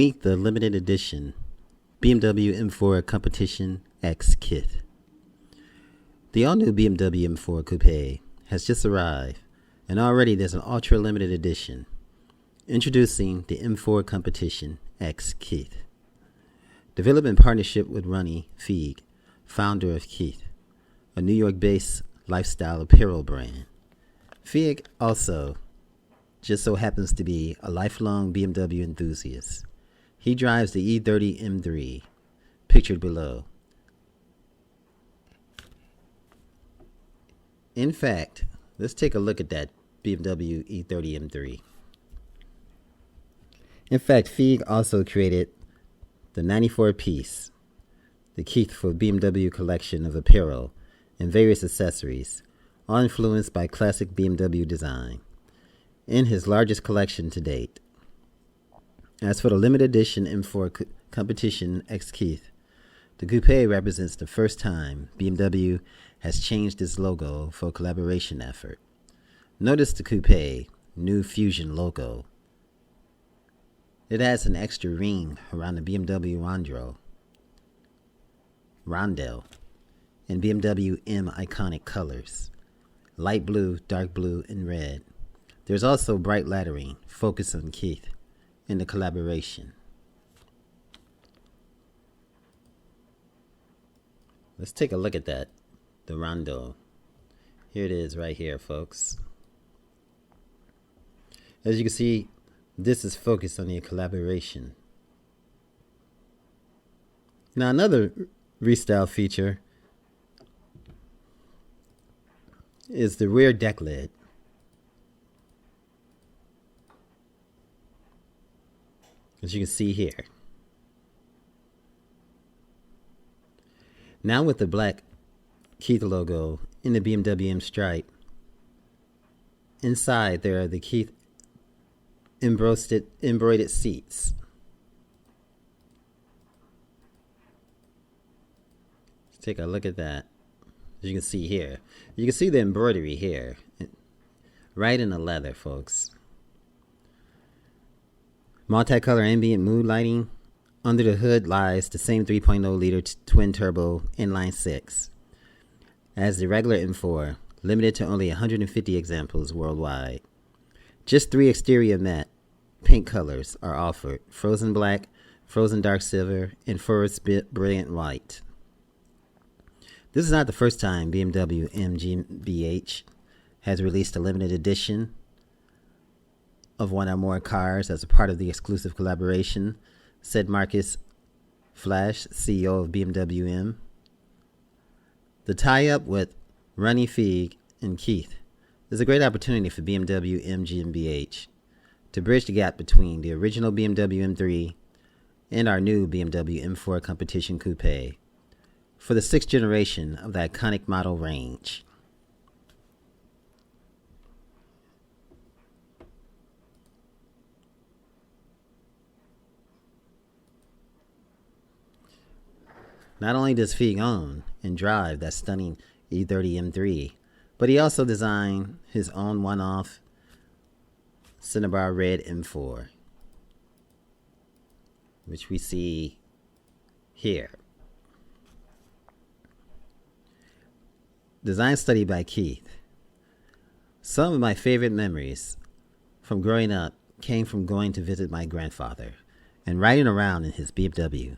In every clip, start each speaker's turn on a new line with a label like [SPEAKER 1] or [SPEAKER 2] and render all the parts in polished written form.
[SPEAKER 1] Meet the limited edition BMW M4 Competition X Kith. The all-new BMW M4 Coupe has just arrived, and already there's an ultra-limited edition. Introducing the M4 Competition X Kith. Developed in partnership with Ronnie Fieg, founder of Kith, a New York-based lifestyle apparel brand. Fieg also just so happens to be a lifelong BMW enthusiast. He drives the E30 M3, pictured below. In fact, let's take a look at that BMW E30 M3. In fact, Fieg also created the 94 piece, the Kith for BMW Collection of apparel and various accessories, all influenced by classic BMW design, in his largest collection to date. As for the limited edition M4 Competition X Kith, the coupe represents the first time BMW has changed its logo for a collaboration effort. Notice the coupe new Fusion logo. It has an extra ring around the BMW Rondell in BMW M iconic colors, light blue, dark blue, and red. There's also bright lettering focused on Kith in the collaboration. Let's take a look at that, the Rondo. Here it is right here, folks. As you can see, this is focused on the collaboration. Now another restyle feature is the rear deck lid. As you can see here. Now with the black Kith logo in the BMW M stripe, inside there are the Kith embroidered seats. Let's take a look at that. As you can see here. You can see the embroidery here. Right in the leather, folks. Multicolor ambient mood lighting. Under the hood lies the same 3.0 liter twin turbo inline six as the regular M4, limited to only 150 examples worldwide. Just 3 exterior matte paint colors are offered: frozen black, frozen dark silver, and forest brilliant white. This is not the first time BMW M GmbH has released a limited edition of one or more cars as a part of the exclusive collaboration, said Marcus Flash, CEO of BMW M. The tie-up with Ronnie Fieg and Kith is a great opportunity for BMW M GmbH to bridge the gap between the original BMW M3 and our new BMW M4 Competition Coupe for the 6th generation of the iconic model range. Not only does Fieg own and drive that stunning E30 M3, but he also designed his own one-off Cinnabar Red M4, which we see here. Design study by Kith. Some of my favorite memories from growing up came from going to visit my grandfather and riding around in his BMW.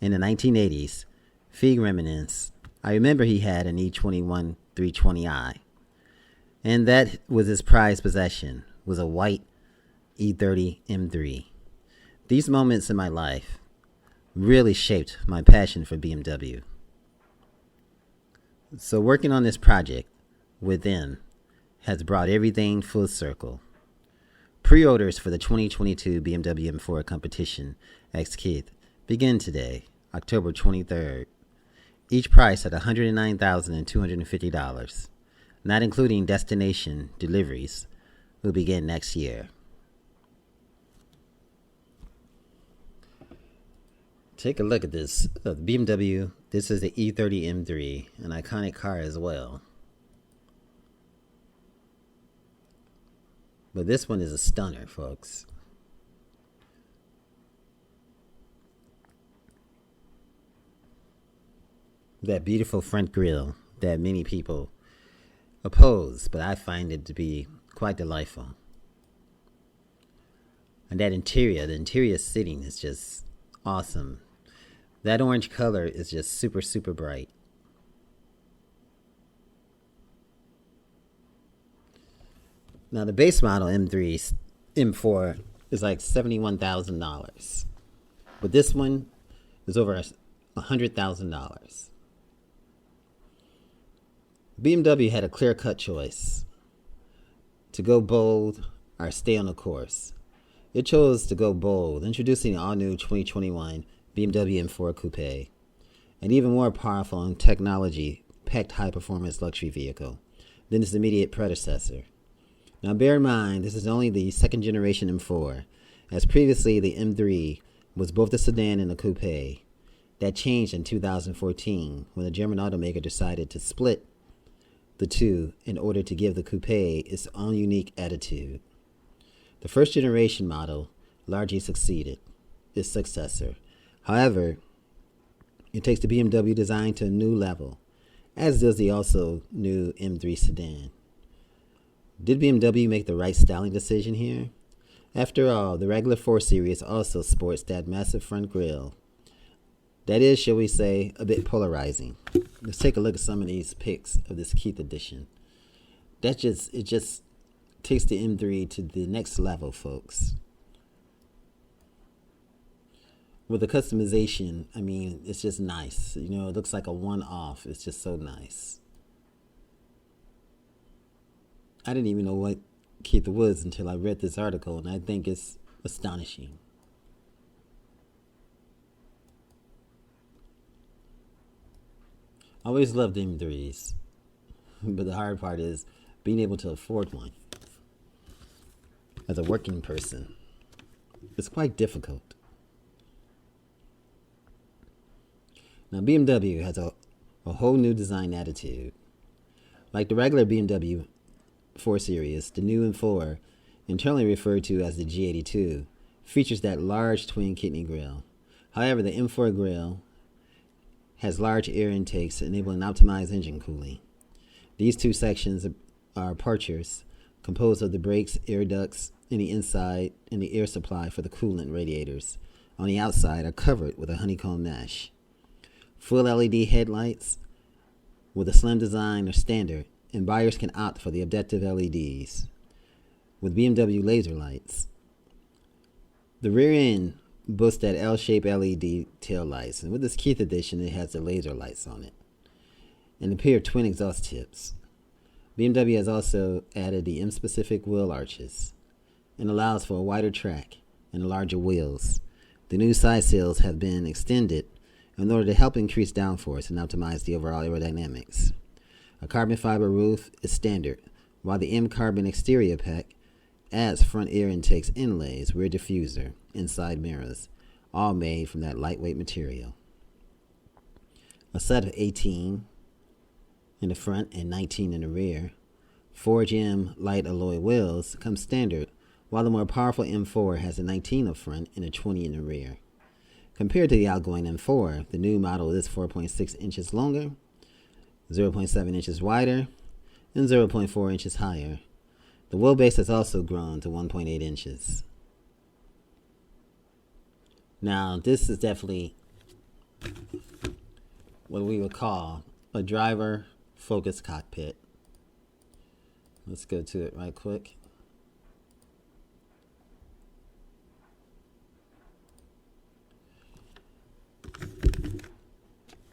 [SPEAKER 1] In the 1980s, Fieg reminisced, I remember he had an E21 320i, and that was his prized possession, was a white E30 M3. These moments in my life really shaped my passion for BMW. So working on this project within has brought everything full circle. Pre-orders for the 2022 BMW M4 Competition X Kith begin today, October 23rd. Each price at $109,250, not including destination deliveries, will begin next year. Take a look at this BMW. This is the E30 M3, an iconic car as well. But this one is a stunner, folks. that beautiful front grille that many people oppose, but I find it to be quite delightful. And that interior, the interior seating is just awesome. That orange color is just super, super bright. Now the base model M4 is like $71,000, but this one is over $100,000. BMW had a clear-cut choice to go bold or stay on the course. It chose to go bold, introducing the all-new 2021 BMW M4 Coupe, an even more powerful and technology-packed high-performance luxury vehicle than its immediate predecessor. Now bear in mind, this is only the second generation M4, as previously the M3 was both the sedan and the coupe. That changed in 2014 when the German automaker decided to split the two in order to give the coupe its own unique attitude. The first generation model largely succeeded its successor. However, it takes the BMW design to a new level, as does the also new M3 sedan. Did BMW make the right styling decision here? After all, the regular 4 Series also sports that massive front grille. That is, shall we say, a bit polarizing. Let's take a look at some of these pics of this Kith edition. It just takes the M3 to the next level, folks. With the customization, I mean, it's just nice. You know, it looks like a one-off. It's just so nice. I didn't even know what Kith was until I read this article, and I think it's astonishing. I always loved M3s, but the hard part is being able to afford one. As a working person, it's quite difficult. Now, BMW has a whole new design attitude. Like the regular BMW 4 Series, the new M4, internally referred to as the G82, features that large twin kidney grille. However, the M4 grille has large air intakes enabling optimized engine cooling. These two sections are apertures composed of the brakes, air ducts in the inside, and the air supply for the coolant radiators on the outside are covered with a honeycomb mesh. Full LED headlights with a slim design are standard, and buyers can opt for the adaptive LEDs with BMW laser lights. The rear end boasts that L-shaped LED tail lights, and with this Kith edition, it has the laser lights on it, and a pair of twin exhaust tips. BMW has also added the M-specific wheel arches and allows for a wider track and larger wheels. The new side sails have been extended in order to help increase downforce and optimize the overall aerodynamics. A carbon fiber roof is standard, while the M-Carbon exterior pack adds front air intakes, inlays, rear diffuser, and side mirrors, all made from that lightweight material. A set of 18 in the front and 19 in the rear, Forge M light alloy wheels come standard, while the more powerful M4 has a 19 up front and a 20 in the rear. Compared to the outgoing M4, the new model is 4.6 inches longer, 0.7 inches wider, and 0.4 inches higher. The wheelbase has also grown to 1.8 inches. Now, this is definitely what we would call a driver-focused cockpit. Let's go to it right quick.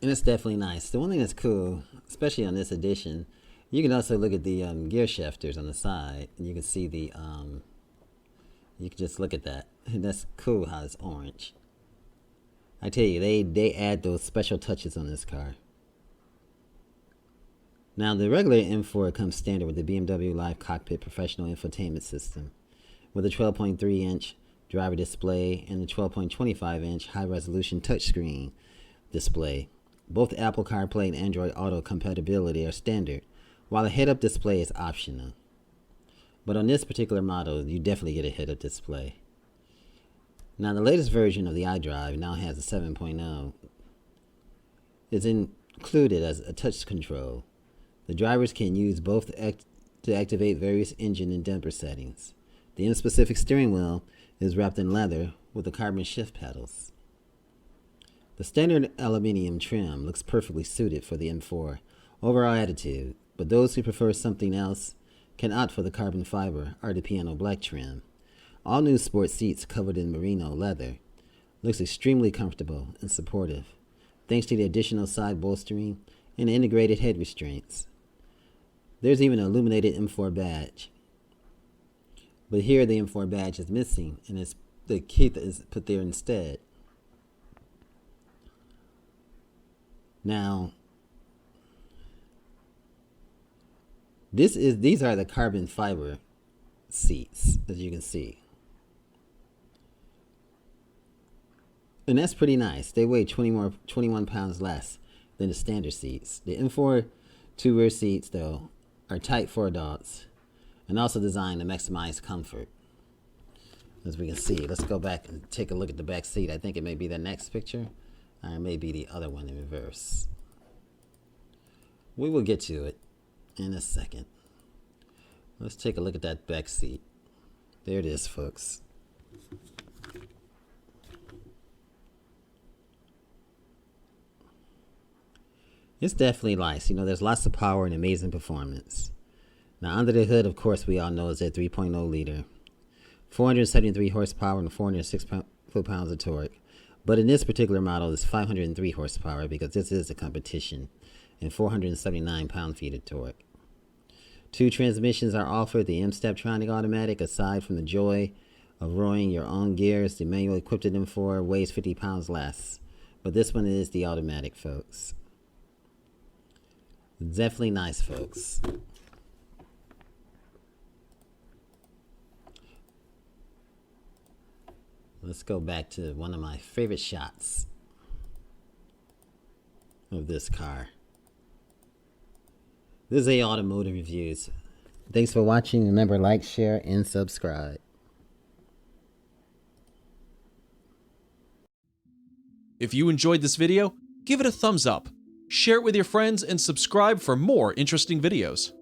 [SPEAKER 1] And it's definitely nice. The one thing that's cool, especially on this edition, you can also look at the gear shifters on the side, and you can see the, you can just look at that. And that's cool how it's orange. I tell you, they add those special touches on this car. Now, the regular M4 comes standard with the BMW Live Cockpit Professional Infotainment System, with a 12.3-inch driver display and the 12.25-inch high-resolution touchscreen display. Both Apple CarPlay and Android Auto compatibility are standard, while a head-up display is optional. But on this particular model, you definitely get a head-up display. Now, the latest version of the iDrive now has a 7.0. It's in included as a touch control. The drivers can use both to activate various engine and damper settings. The M-specific steering wheel is wrapped in leather with the carbon shift pedals. The standard aluminium trim looks perfectly suited for the M4 overall attitude, but those who prefer something else can opt for the carbon fiber or the piano black trim. All new sport seats covered in merino leather. Looks extremely comfortable and supportive, thanks to the additional side bolstering and integrated head restraints. There's even an illuminated M4 badge. But here the M4 badge is missing, and the Kith is put there instead. Now, these are the carbon fiber seats, as you can see. And that's pretty nice. They weigh 21 pounds less than the standard seats. The M4 two rear seats, though, are tight for adults and also designed to maximize comfort. As we can see, let's go back and take a look at the back seat. I think it may be the next picture, or it may be the other one in reverse. We will get to it in a second. Let's take a look at that back seat. There it is, folks. It's definitely nice. You know, there's lots of power and amazing performance. Now, under the hood, of course, we all know is that 3.0 liter, 473 horsepower and 406 foot-pounds of torque. But in this particular model, it's 503 horsepower because this is a competition, and 479 pound-feet of torque. Two transmissions are offered. The M-Steptronic automatic, aside from the joy of rolling your own gears, the manual equipped M4 weighs 50 pounds less. But this one is the automatic, folks. Definitely nice, folks. Let's go back to one of my favorite shots of this car. This is A Automotive Reviews. Thanks for watching. Remember, like, share, and subscribe.
[SPEAKER 2] If you enjoyed this video, give it a thumbs up, share it with your friends, and subscribe for more interesting videos.